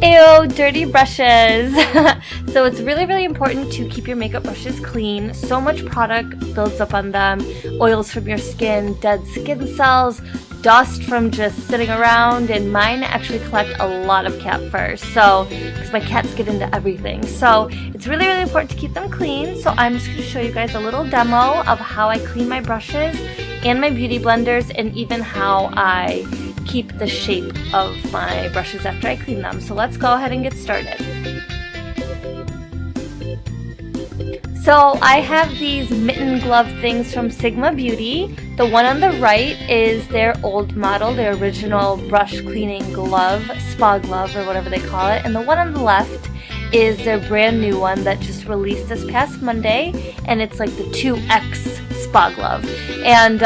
Ew, dirty brushes. So it's really important to keep your makeup brushes clean. So much product builds up on them. Oils from your skin, dead skin cells, dust from just sitting around, and mine actually collect a lot of cat fur, so because my cats get into everything. So it's really important to keep them clean. So I'm just going to show you guys a little demo of how I clean my brushes and my beauty blenders, and even how I keep the shape of my brushes after I clean them. So let's go ahead and get started. So I have these mitten glove things from Sigma Beauty. The one on the right is their old model, their original brush cleaning glove, spa glove or whatever they call it. And the one on the left is their brand new one that just released this past Monday, and it's like the 2X spa glove. And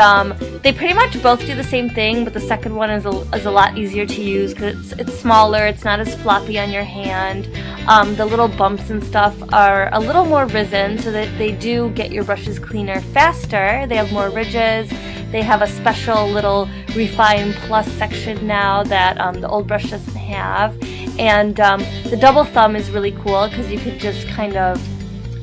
they pretty much both do the same thing, but the second one is a lot easier to use because it's smaller, it's not as floppy on your hand. The little bumps and stuff are a little more risen, so that they do get your brushes cleaner faster. They have more ridges. They have a special little Refine Plus section now that the old brush doesn't have. And the double thumb is really cool because you could just kind of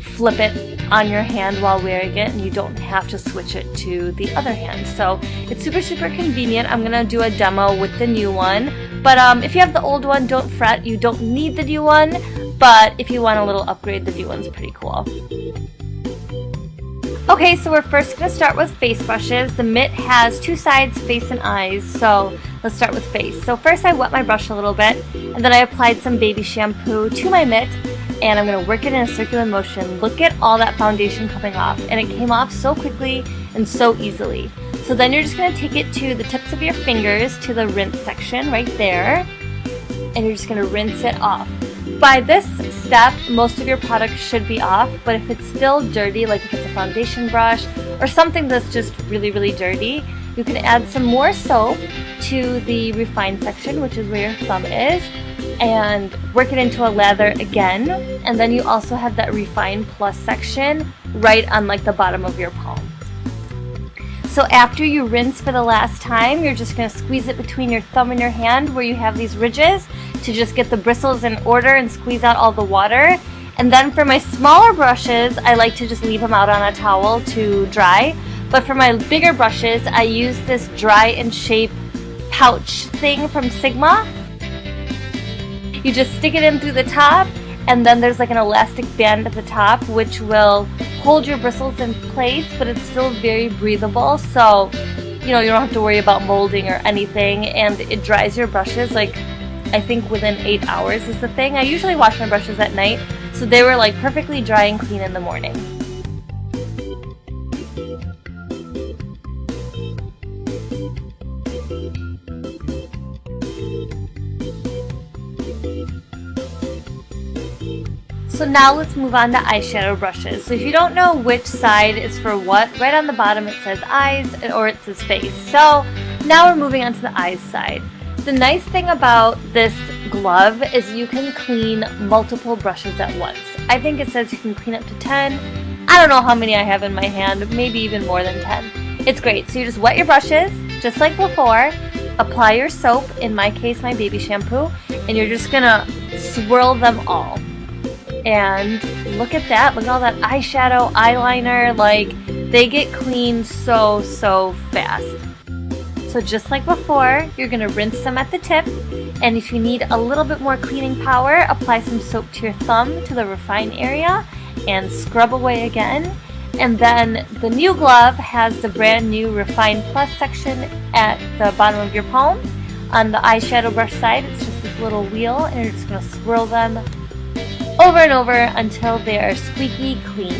flip it on your hand while wearing it, and you don't have to switch it to the other hand. So it's super convenient. I'm going to do a demo with the new one. But if you have the old one, don't fret. You don't need the new one. But if you want a little upgrade, the new one's pretty cool. Okay, so we're first going to start with face brushes. The mitt has two sides, face and eyes, so let's start with face. So first I wet my brush a little bit, and then I applied some baby shampoo to my mitt, and I'm going to work it in a circular motion. Look at all that foundation coming off, and it came off so quickly and so easily. So then you're just going to take it to the tips of your fingers to the rinse section right there, and you're just going to rinse it off. By this step, most of your product should be off, but if it's still dirty, like if it's a foundation brush or something that's just really dirty, you can add some more soap to the Refine section, which is where your thumb is, and work it into a lather again. And then you also have that Refine Plus section right on like the bottom of your palm. So after you rinse for the last time, you're just going to squeeze it between your thumb and your hand where you have these ridges to just get the bristles in order and squeeze out all the water. And then for my smaller brushes, I like to just leave them out on a towel to dry. But for my bigger brushes, I use this dry and shape pouch thing from Sigma. You just stick it in through the top, and then there's like an elastic band at the top which will hold your bristles in place, but it's still very breathable, so you don't have to worry about molding or anything, and it dries your brushes like I think within 8 hours is the thing. I usually wash my brushes at night, so they were like perfectly dry and clean in the morning. So now let's move on to eyeshadow brushes. So if you don't know which side is for what, right on the bottom it says eyes or it says face. So now we're moving on to the eyes side. The nice thing about this glove is you can clean multiple brushes at once. I think it says you can clean up to 10. I don't know how many I have in my hand, maybe even more than 10. It's great. So you just wet your brushes, just like before, apply your soap, in my case my baby shampoo, and you're just gonna swirl them all. And look at that, look at all that eyeshadow, eyeliner, like they get clean so fast. So just like before, you're going to rinse them at the tip, and if you need a little bit more cleaning power, apply some soap to your thumb to the refine area and scrub away again. And then the new glove has the brand new Refine Plus section at the bottom of your palm. On the eyeshadow brush side, it's just this little wheel, and you're just going to swirl them over and over until they are squeaky clean.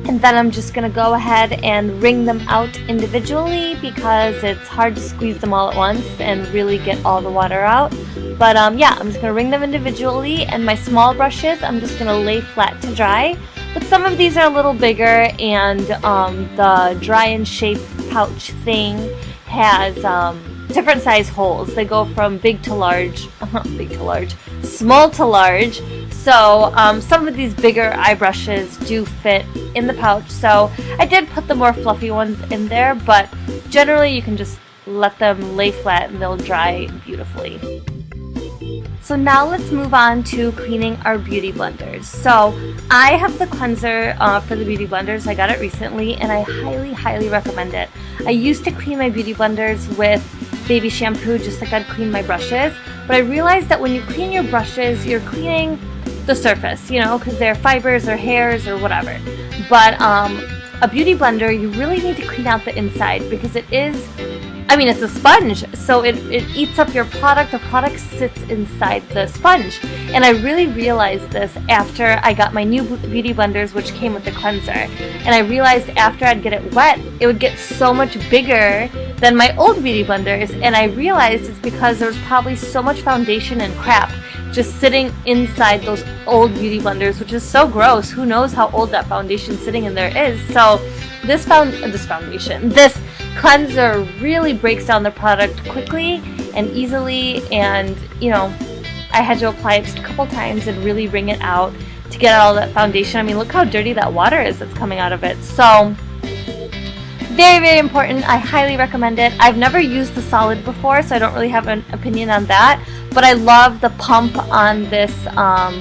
And then I'm just going to go ahead and wring them out individually because it's hard to squeeze them all at once and really get all the water out. But yeah, I'm just going to wring them individually, and my small brushes I'm just going to lay flat to dry. But some of these are a little bigger, and the dry and shape pouch thing has different size holes. They go from big to large, small to large. So some of these bigger eye brushes do fit in the pouch. So I did put the more fluffy ones in there, but generally you can just let them lay flat and they'll dry beautifully. So now let's move on to cleaning our beauty blenders. So I have the cleanser for the beauty blenders. I got it recently and I highly recommend it. I used to clean my beauty blenders with baby shampoo just like I'd clean my brushes, but I realized that when you clean your brushes, you're cleaning the surface, you know, because they're fibers or hairs or whatever. But a beauty blender, you really need to clean out the inside because it is, I mean, it's a sponge, so it eats up your product. The product sits inside the sponge. And I really realized this after I got my new beauty blenders, which came with the cleanser. And I realized after I'd get it wet, it would get so much bigger than my old beauty blenders. And I realized it's because there was probably so much foundation and crap just sitting inside those old beauty blenders, which is so gross. Who knows how old that foundation sitting in there is. So this cleanser really breaks down the product quickly and easily, and you know, I had to apply it just a couple times and really wring it out to get all that foundation. I mean, look how dirty that water is that's coming out of it. So very important. I highly recommend it. I've never used the solid before, so I don't really have an opinion on that, but I love the pump on this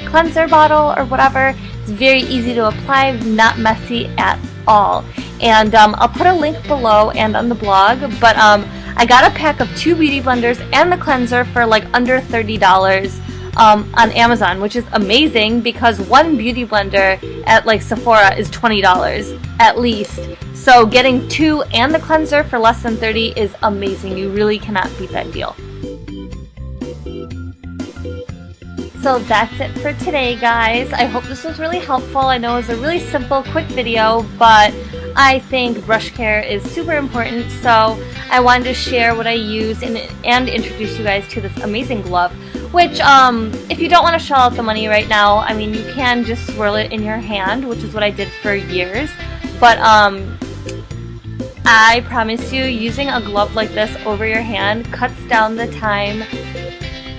cleanser bottle or whatever. It's very easy to apply, not messy at all. And I'll put a link below and on the blog, but I got a pack of 2 beauty blenders and the cleanser for like under $30 on Amazon, which is amazing because one beauty blender at like Sephora is $20 at least. So getting 2 and the cleanser for less than $30 is amazing. You really cannot beat that deal. So that's it for today, guys. I hope this was really helpful. I know it was a really simple, quick video, but I think brush care is super important, so I wanted to share what I use and introduce you guys to this amazing glove, which if you don't want to shell out the money right now, I mean, you can just swirl it in your hand, which is what I did for years, but I promise you, using a glove like this over your hand cuts down the time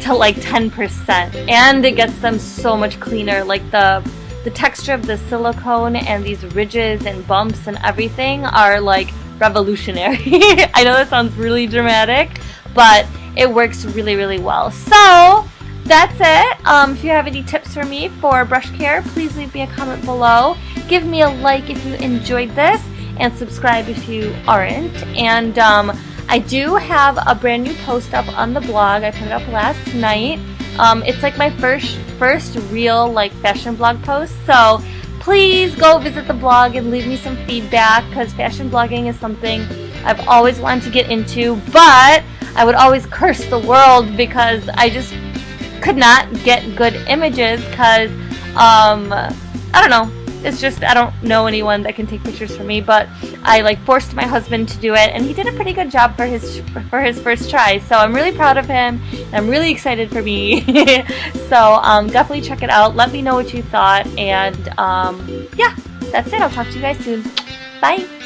to like 10%, and it gets them so much cleaner. Like the texture of the silicone and these ridges and bumps and everything are like revolutionary. I know that sounds really dramatic, but it works really well. So that's it. If you have any tips for me for brush care, please leave me a comment below. Give me a like if you enjoyed this, and subscribe if you aren't. And I do have a brand new post up on the blog. I put it up last night. It's like my first real like fashion blog post, so please go visit the blog and leave me some feedback, because fashion blogging is something I've always wanted to get into, but I would always curse the world because I just could not get good images because I don't know. It's just, I don't know anyone that can take pictures for me, but I like forced my husband to do it, and he did a pretty good job for his first try. So I'm really proud of him, and I'm really excited for me. So definitely check it out. Let me know what you thought, and yeah, that's it. I'll talk to you guys soon. Bye.